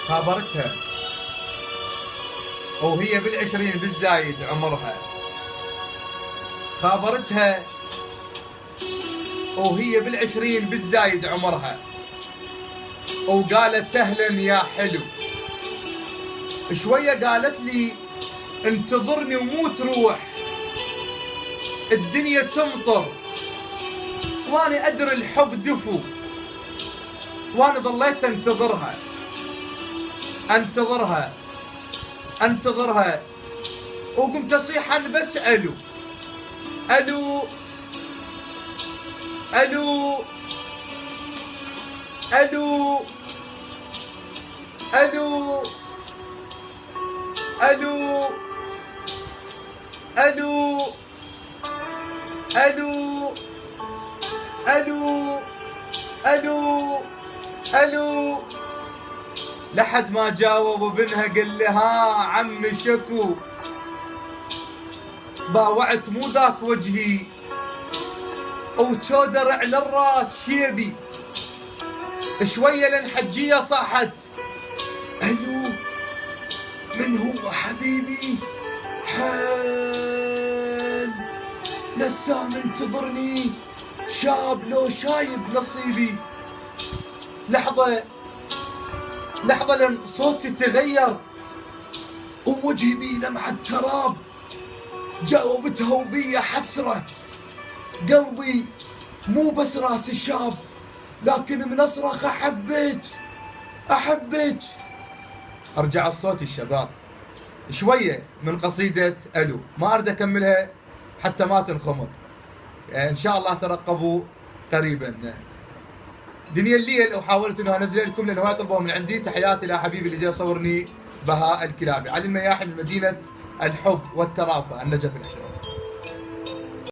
خابرتها وهي بالعشرين بالزايد عمرها، خابرتها وهي بالعشرين بالزايد عمرها، وقالت اهلا يا حلو. شوية قالت لي انتظرني ومو تروح، الدنيا تمطر وانا ادري الحب دفو، وانا ظليت انتظرها انتظرها انتظرها، وقمت اصيح انا بس الو الو الو الو الو الو الو الو الو الو الو، لحد ما جاوب ابنها قال لي ها عمي شكو، باوعت مو ذاك وجهي وشودر على الراس شيبي. شويه لين حجيه صاحت الو من هو حبيبي؟ حال لسه منتظرني شاب لو شايب نصيبي. لحظة لين صوتي تغير ووجهي بي لمعة تراب، جاوبتها وبي حسرة، قلبي مو بس راس الشاب لكن من اصرخ احبك احبك. ارجع الصوت الشباب شوية من قصيدة الو، ما اريد اكملها حتى ما تنخمط، ان شاء الله ترقبوا قريبا. دنيا الليل وحاولت انه انزل لكم لانه هاي طلبوا من عندي. تحياتي لحبيبي اللي جاي يصورني بهاء الكلابي، علي المياحي من مدينة الحب والترافة النجف الاشرف.